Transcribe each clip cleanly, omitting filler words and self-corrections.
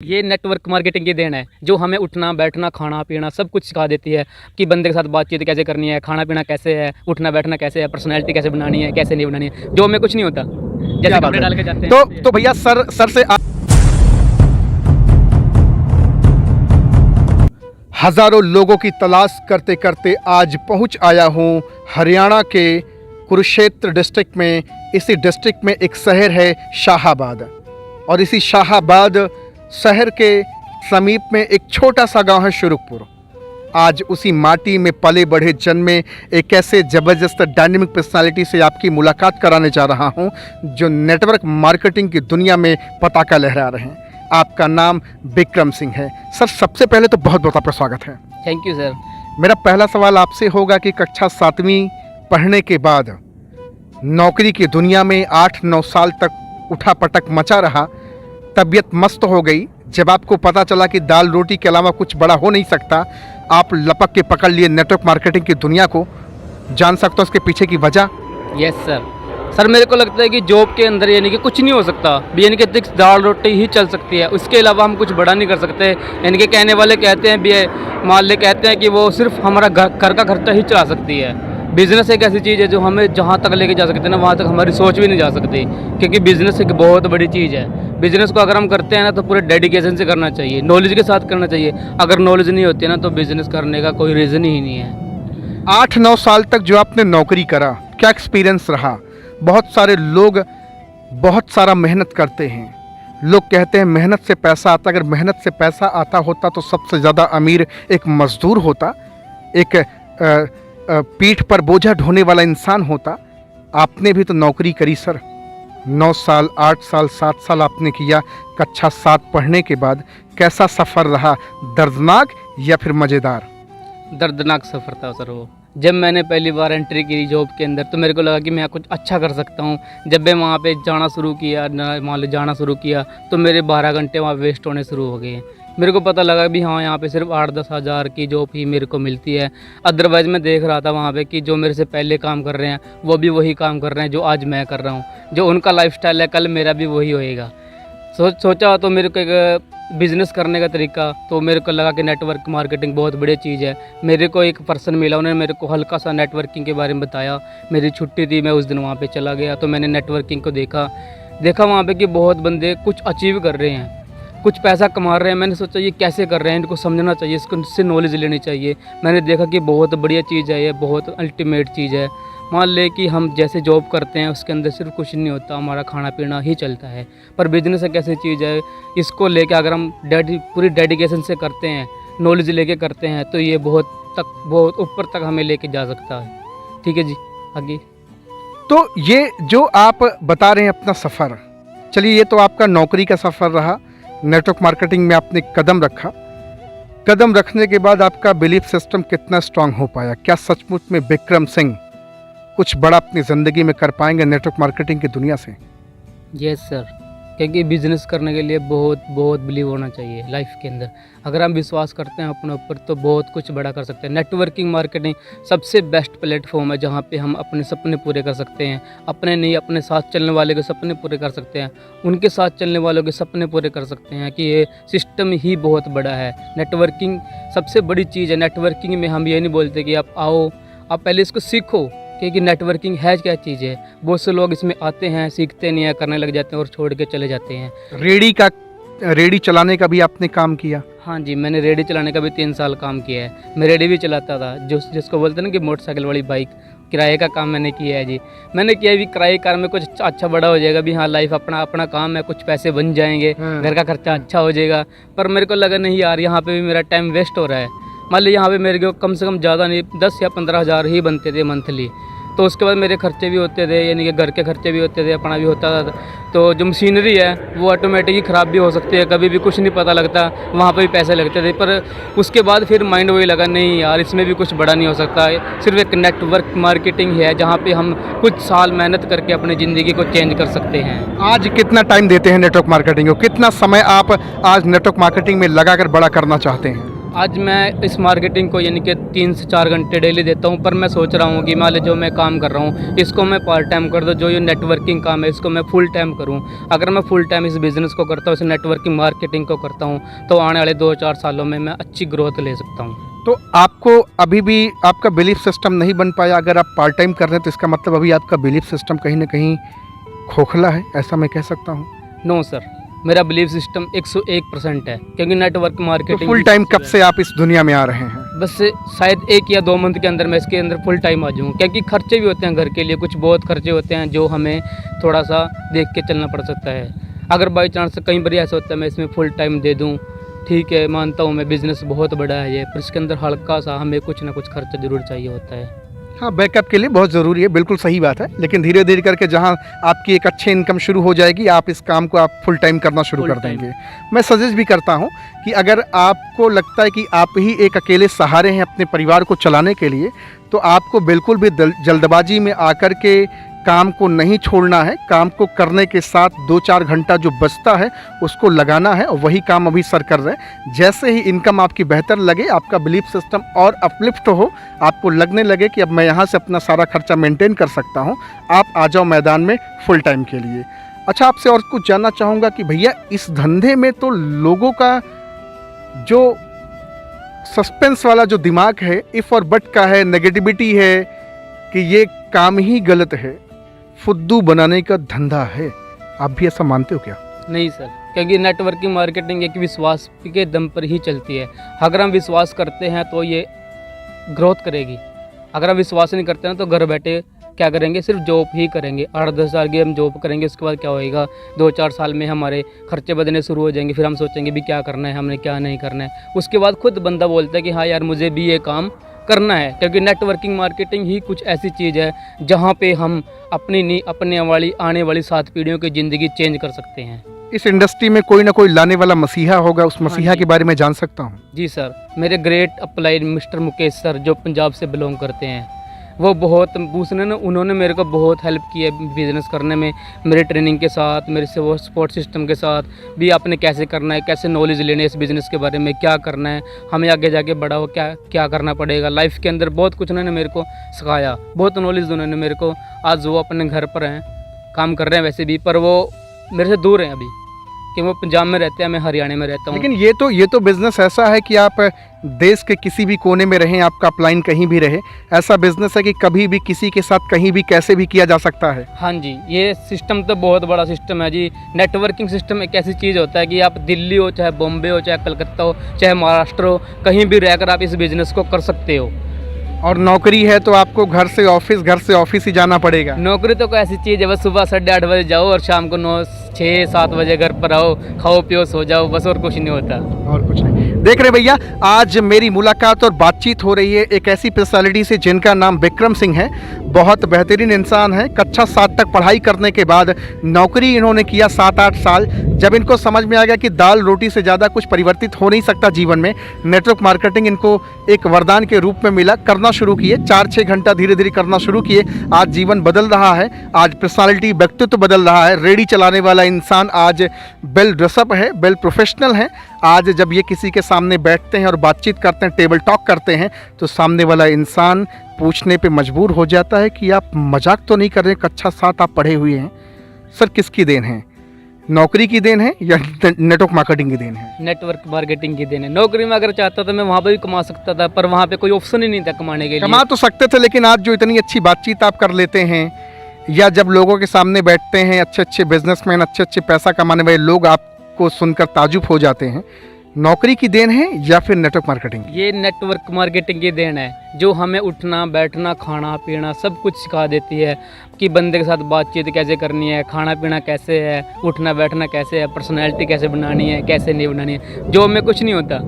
ये network marketing की then है जो हमें उठना बैठना खाना पीना सब कुछ सिखा देती है कि बंदे के साथ बातचीत कैसे करनी है, खाना पीना कैसे है, उठना बैठना कैसे है, पर्सनैलिटी कैसे बनानी है, कैसे नहीं बनानी है, जो हमें कुछ नहीं होता जैसे कपड़े डाल के जाते हैं। तो भैया सर से हजारों लोगों की तलाश करते करते आज पहुंच आया हूं हरियाणा के कुरुक्षेत्र डिस्ट्रिक्ट में। इसी डिस्ट्रिक्ट में एक शहर है शाहाबाद और इसी शाहाबाद शहर के समीप में एक छोटा सा गांव है शुरुकपुर। आज उसी माटी में पले बढ़े जन्मे एक ऐसे ज़बरदस्त डायनेमिक पर्सनालिटी से आपकी मुलाकात कराने जा रहा हूं जो नेटवर्क मार्केटिंग की दुनिया में पताका लहरा रहे हैं। आपका नाम बिक्रम सिंह है। सर सबसे पहले तो बहुत बहुत आपका स्वागत है। Thank you sir. मेरा पहला सवाल आपसे होगा कि कक्षा 7वीं पढ़ने के बाद नौकरी की दुनिया में 8-9 साल तक उठा पटक मचा रहा, तबीयत मस्त हो गई जब आपको पता चला कि दाल रोटी के अलावा कुछ बड़ा हो नहीं सकता, आप लपक के पकड़ लिए नेटवर्क मार्केटिंग की दुनिया को। जान सकता हूँ उसके पीछे की वजह? यस सर मेरे को लगता है कि जॉब के अंदर यानी कि कुछ नहीं हो सकता, यानी कि दाल रोटी ही चल सकती है, उसके अलावा हम कुछ बड़ा नहीं कर सकते। यानी कि कहने वाले कहते हैं भी माल्य कहते हैं कि वो सिर्फ हमारा घर का खर्चा ही चला सकती है। बिज़नेस एक ऐसी चीज़ है जो हमें जहाँ तक लेके जा सकते हैं ना वहाँ तक हमारी सोच भी नहीं जा सकती, क्योंकि बिज़नेस एक बहुत बड़ी चीज़ है। बिज़नेस को अगर हम करते हैं ना तो पूरे डेडिकेशन से करना चाहिए, नॉलेज के साथ करना चाहिए। अगर नॉलेज नहीं होती है ना तो बिज़नेस करने का कोई रीज़न ही नहीं है। 8-9 साल तक जो आपने नौकरी करा, क्या एक्सपीरियंस रहा? बहुत सारे लोग बहुत सारा मेहनत करते हैं। लोग कहते हैं मेहनत से पैसा आता। अगर मेहनत से पैसा आता होता तो सबसे ज़्यादा अमीर एक मज़दूर होता, एक पीठ पर बोझा ढोने वाला इंसान होता। आपने भी तो नौकरी करी सर, 9 साल 8 साल 7 साल आपने किया। कक्षा 7 पढ़ने के बाद कैसा सफ़र रहा? दर्दनाक या फिर मज़ेदार? दर्दनाक सफ़र था सर वो। जब मैंने पहली बार एंट्री की जॉब के अंदर तो मेरे को लगा कि मैं कुछ अच्छा कर सकता हूँ। जब मैं वहाँ पे जाना शुरू किया, मान लो जाना शुरू किया तो मेरे 12 घंटे वहाँ वेस्ट होने शुरू हो गए। मेरे को पता लगा भी हाँ यहाँ पे सिर्फ 8-10 हज़ार की जॉब ही मेरे को मिलती है। अदरवाइज़ मैं देख रहा था वहाँ पे कि जो मेरे से पहले काम कर रहे हैं वो भी वही काम कर रहे हैं जो आज मैं कर रहा हूँ। जो उनका लाइफस्टाइल है कल मेरा भी वही होएगा। सोचा तो मेरे को एक बिज़नेस करने का तरीका, तो मेरे को लगा कि नेटवर्क मार्केटिंग बहुत बड़ी चीज़ है। मेरे को एक पर्सन मिला, उन्होंने मेरे को हल्का सा नेटवर्किंग के बारे में बताया। मेरी छुट्टी थी, मैं उस दिन वहाँ पे चला गया तो मैंने नेटवर्किंग को देखा वहाँ पे कि बहुत बंदे कुछ अचीव कर रहे हैं, कुछ पैसा कमा रहे हैं। मैंने सोचा ये कैसे कर रहे हैं, इनको समझना चाहिए, इससे नॉलेज लेनी चाहिए। मैंने देखा कि बहुत बढ़िया चीज़ है, ये बहुत अल्टीमेट चीज़ है। मान ले कि हम जैसे जॉब करते हैं उसके अंदर सिर्फ कुछ नहीं होता, हमारा खाना पीना ही चलता है। पर बिजनेस एक ऐसी चीज़ है, इसको लेके अगर हम पूरी डेडिकेशन से करते हैं, नॉलेज लेके करते हैं तो ये बहुत ऊपर तक हमें लेके जा सकता है। ठीक है जी, आगे। तो ये जो आप बता रहे हैं अपना सफ़र, चलिए ये तो आपका नौकरी का सफ़र रहा। नेटवर्क मार्केटिंग में आपने कदम रखा, कदम रखने के बाद आपका बिलीफ सिस्टम कितना स्ट्रांग हो पाया? क्या सचमुच में बिक्रम सिंह कुछ बड़ा अपनी ज़िंदगी में कर पाएंगे नेटवर्क मार्केटिंग की दुनिया से? यस सर, क्योंकि बिज़नेस करने के लिए बहुत बिलीव होना चाहिए लाइफ के अंदर। अगर हम विश्वास करते हैं अपने ऊपर तो बहुत कुछ बड़ा कर सकते हैं। नेटवर्किंग मार्केटिंग सबसे बेस्ट प्लेटफॉर्म है जहाँ पे हम अपने सपने पूरे कर सकते हैं। अपने नहीं, अपने साथ चलने वाले के सपने पूरे कर सकते हैं, उनके साथ चलने वालों के सपने पूरे कर सकते हैं। कि ये सिस्टम ही बहुत बड़ा है। नेटवर्किंग सबसे बड़ी चीज़ है। नेटवर्किंग में हम ये नहीं बोलते कि आप आओ, आप पहले इसको सीखो क्योंकि नेटवर्किंग है क्या चीज़ है। बहुत से लोग इसमें आते हैं, सीखते नहीं है, करने लग जाते हैं और छोड़ के चले जाते हैं। रेडी चलाने का भी आपने काम किया? हाँ जी, मैंने रेडी चलाने का भी 3 साल काम किया है। मैं रेडी भी चलाता था, जिसको बोलते हैं ना कि मोटरसाइकिल वाली बाइक, किराए का काम मैंने किया है जी। मैंने किया भी किराए कार में कुछ अच्छा बड़ा हो जाएगा भी, हाँ लाइफ अपना काम है, कुछ पैसे बन जाएंगे, घर का खर्चा अच्छा हो जाएगा। पर मेरे को लगा नहीं यार, यहाँ पे भी मेरा टाइम वेस्ट हो रहा है। मान ली यहाँ पे मेरे को कम से कम ज़्यादा नहीं 10 या 15 हज़ार ही बनते थे मंथली। तो उसके बाद मेरे खर्चे भी होते थे, यानी कि घर के खर्चे भी होते थे, अपना भी होता था। तो जो मशीनरी है वो ऑटोमेटिक ही ख़राब भी हो सकती है, कभी भी कुछ नहीं पता लगता, वहाँ पे भी पैसे लगते थे। पर उसके बाद फिर माइंड वही लगा नहीं यार, इसमें भी कुछ बड़ा नहीं हो सकता। सिर्फ एक नेटवर्क मार्केटिंग है जहाँ पे हम कुछ साल मेहनत करके अपनी ज़िंदगी को चेंज कर सकते हैं। आज कितना टाइम देते हैं नेटवर्क मार्केटिंग को? कितना समय आप आज नेटवर्क मार्केटिंग में लगाकर बड़ा करना चाहते हैं? आज मैं इस मार्केटिंग को यानी कि 3 से 4 घंटे डेली देता हूँ, पर मैं सोच रहा हूँ कि मान लो जो मैं काम कर रहा हूँ इसको मैं पार्ट टाइम कर दूँ, जो ये नेटवर्किंग काम है इसको मैं फुल टाइम करूँ। अगर मैं फुल टाइम इस बिज़नेस को करता हूँ, इस नेटवर्किंग मार्केटिंग को करता हूँ, तो आने वाले 2-4 सालों में मैं अच्छी ग्रोथ ले सकता हूँ। तो आपको अभी भी आपका बिलीफ सिस्टम नहीं बन पाया? अगर आप पार्ट टाइम कर रहे हैं तो इसका मतलब अभी आपका बिलीफ सिस्टम कहीं ना कहीं खोखला है, ऐसा मैं कह सकता हूँ? नो सर, मेरा बिलीव सिस्टम 101% है, क्योंकि नेटवर्क तो मार्केटिंग फुल टाइम कब से आप इस दुनिया में आ रहे हैं? बस शायद 1 या 2 मंथ के अंदर मैं इसके अंदर फुल टाइम आ जाऊँ, क्योंकि खर्चे भी होते हैं घर के लिए, कुछ बहुत खर्चे होते हैं जो हमें थोड़ा सा देख के चलना पड़ सकता है। अगर बाई चांस कई बार ऐसा होता है मैं इसमें फुल टाइम दे दूँ, ठीक है मानता हूँ मैं बिज़नेस बहुत बड़ा है ये, पर इसके अंदर हल्का सा हमें कुछ ना कुछ खर्चा ज़रूर चाहिए होता है। हाँ, बैकअप के लिए बहुत ज़रूरी है, बिल्कुल सही बात है। लेकिन धीरे धीरे करके जहाँ आपकी एक अच्छी इनकम शुरू हो जाएगी, आप इस काम को आप फुल टाइम करना शुरू कर देंगे। मैं सजेस्ट भी करता हूँ कि अगर आपको लगता है कि आप ही एक अकेले सहारे हैं अपने परिवार को चलाने के लिए, तो आपको बिल्कुल भी जल्दबाजी में आकर के काम को नहीं छोड़ना है। काम को करने के साथ 2-4 घंटा जो बचता है उसको लगाना है, और वही काम अभी सर कर रहे हैं। जैसे ही इनकम आपकी बेहतर लगे, आपका बिलीफ सिस्टम और अपलिफ्ट हो, आपको लगने लगे कि अब मैं यहाँ से अपना सारा खर्चा मेंटेन कर सकता हूँ, आप आ जाओ मैदान में फुल टाइम के लिए। अच्छा, आपसे और कुछ जानना चाहूँगा कि भैया इस धंधे में तो लोगों का जो सस्पेंस वाला जो दिमाग है, इफ़ और बट का है, नेगेटिविटी है कि ये काम ही गलत है, फुद्दू बनाने का धंधा है, आप भी ऐसा मानते हो क्या? नहीं सर, क्योंकि नेटवर्किंग मार्केटिंग एक विश्वास के दम पर ही चलती है। अगर हम विश्वास करते हैं तो ये ग्रोथ करेगी। अगर हम विश्वास नहीं करते हैं तो घर बैठे क्या करेंगे, सिर्फ जॉब ही करेंगे। 8-10 साल की हम जॉब करेंगे, उसके बाद क्या होएगा, 2-4 साल में हमारे खर्चे बढ़ने शुरू हो जाएंगे। फिर हम सोचेंगे भी क्या करना है, हमने क्या नहीं करना है। उसके बाद खुद बंदा बोलता है कि हाँ यार मुझे भी ये काम करना है, क्योंकि नेटवर्किंग मार्केटिंग ही कुछ ऐसी चीज़ है जहाँ पे हम अपनी नहीं अपने वाली आने वाली 7 पीढ़ियों की ज़िंदगी चेंज कर सकते हैं। इस इंडस्ट्री में कोई ना कोई लाने वाला मसीहा होगा, उस मसीहा के बारे में जान सकता हूँ? जी सर, मेरे great applied mister Mukesh sir जो पंजाब से बिलोंग करते हैं, वो बहुत उन्होंने मेरे को बहुत हेल्प की है बिज़नेस करने में। मेरे ट्रेनिंग के साथ, मेरे से वो सपोर्ट सिस्टम के साथ भी, आपने कैसे करना है, कैसे नॉलेज लेने इस बिज़नेस के बारे में, क्या करना है, हमें आगे जाके बड़ा हो क्या क्या करना पड़ेगा लाइफ के अंदर, बहुत कुछ उन्होंने मेरे को सिखाया, बहुत नॉलेज उन्होंने मेरे को। आज वो अपने घर पर हैं, काम कर रहे हैं वैसे भी, पर वो मेरे से दूर हैं अभी, कि वो पंजाब में रहते हैं, मैं हरियाणा में रहता हूँ। लेकिन ये तो बिज़नेस ऐसा है कि आप देश के किसी भी कोने में रहें, आपका अपलाइन कहीं भी रहे, ऐसा बिज़नेस है कि कभी भी किसी के साथ कहीं भी कैसे भी किया जा सकता है। हाँ जी, ये सिस्टम तो बहुत बड़ा सिस्टम है जी। नेटवर्किंग सिस्टम एक ऐसी चीज़ होता है कि आप दिल्ली हो, चाहे बॉम्बे हो, चाहे कलकत्ता हो, चाहे महाराष्ट्र हो, कहीं भी रहकर आप इस बिज़नेस को कर सकते हो। और नौकरी है तो आपको घर से ऑफिस ही जाना पड़ेगा। नौकरी तो कोई ऐसी चीज़ है, बस सुबह 8:30 बजे जाओ और शाम को 9-6-7 बजे घर पर आओ, खाओ पियो सो जाओ, बस और कुछ नहीं होता। और कुछ नहीं। देख रहे भैया, आज मेरी मुलाकात और बातचीत हो रही है एक ऐसी पर्सनालिटी से जिनका नाम विक्रम सिंह है। बहुत बेहतरीन इंसान है। कक्षा 7 तक पढ़ाई करने के बाद नौकरी इन्होंने किया 7-8 साल। जब इनको समझ में आ गया कि दाल रोटी से ज़्यादा कुछ परिवर्तित हो नहीं सकता जीवन में, नेटवर्क मार्केटिंग इनको एक वरदान के रूप में मिला। करना शुरू किए, 4-6 घंटा धीरे धीरे करना शुरू किए। आज जीवन बदल रहा है, आज पर्सनालिटी व्यक्तित्व बदल रहा है। रेडी चलाने वाला इंसान आज वेल ड्रेसअप है, वेल प्रोफेशनल है। आज जब ये किसी के सामने बैठते हैं और बातचीत करते हैं, टेबल टॉक करते हैं, तो सामने वाला इंसान पूछने पे मजबूर हो जाता है कि आप मजाक तो नहीं कर रहे, कक्षा 7 आप पढ़े हुए हैं। सर, किसकी देन है? नौकरी की देन है या नेटवर्क मार्केटिंग की देन है? नेटवर्क मार्केटिंग की देन है। नौकरी में अगर चाहता था मैं वहाँ पर भी कमा सकता था, पर वहाँ पे कोई ऑप्शन ही नहीं था कमाने के लिए। कमा तो सकते थे, लेकिन आज जो इतनी अच्छी बातचीत आप कर लेते हैं, या जब लोगों के सामने बैठते हैं, अच्छे अच्छे बिजनेसमैन, अच्छे अच्छे पैसा कमाने वाले लोग आपको सुनकर ताजुब हो जाते हैं, नौकरी की देन है या फिर नेटवर्क मार्केटिंग? ये नेटवर्क मार्केटिंग की देन है, जो हमें उठना बैठना खाना पीना सब कुछ सिखा देती है कि बंदे के साथ बातचीत कैसे करनी है, खाना पीना कैसे है, उठना बैठना कैसे है, पर्सनैलिटी कैसे बनानी है, कैसे नहीं बनानी है। जॉब में कुछ नहीं होता,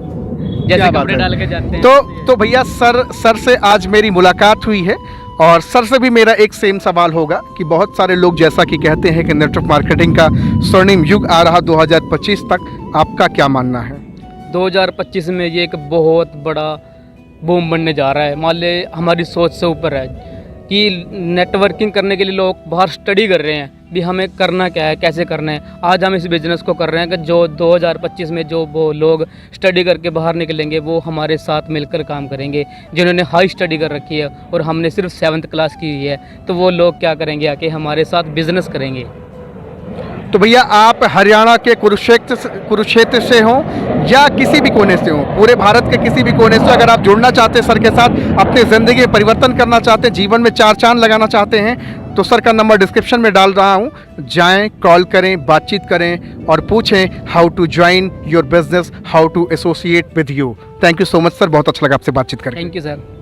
जैसे कपड़े डाल के जाते हैं। तो भैया सर से आज मेरी मुलाकात हुई है, और सर से भी मेरा एक सेम सवाल होगा कि बहुत सारे लोग जैसा कि कहते हैं कि नेटवर्क मार्केटिंग का स्वर्णिम युग आ रहा 2025 तक, आपका क्या मानना है? 2025 में ये एक बहुत बड़ा बूम बनने जा रहा है। मान ले हमारी सोच से ऊपर है। कि नेटवर्किंग करने के लिए लोग बाहर स्टडी कर रहे हैं भी हमें करना क्या है, कैसे करना है। आज हम इस बिज़नेस को कर रहे हैं कि जो 2025 में जो वो लोग स्टडी करके बाहर निकलेंगे वो हमारे साथ मिलकर काम करेंगे। जिन्होंने हाई स्टडी कर रखी है और हमने सिर्फ 7th क्लास की हुई है, तो वो लोग क्या करेंगे, आके हमारे साथ बिज़नेस करेंगे। तो भैया आप हरियाणा के कुरुक्षेत्र से हो या किसी भी कोने से हो, पूरे भारत के किसी भी कोने से अगर आप जुड़ना चाहते हैं सर के साथ, अपनी ज़िंदगी में परिवर्तन करना चाहते हैं, जीवन में 4 चांद लगाना चाहते हैं, तो सर का नंबर डिस्क्रिप्शन में डाल रहा हूँ, जाएं, कॉल करें, बातचीत करें और पूछें how to join your business, how to associate with you. Thank you so much sir, बहुत अच्छा लगा आपसे बातचीत करके। Thank you sir.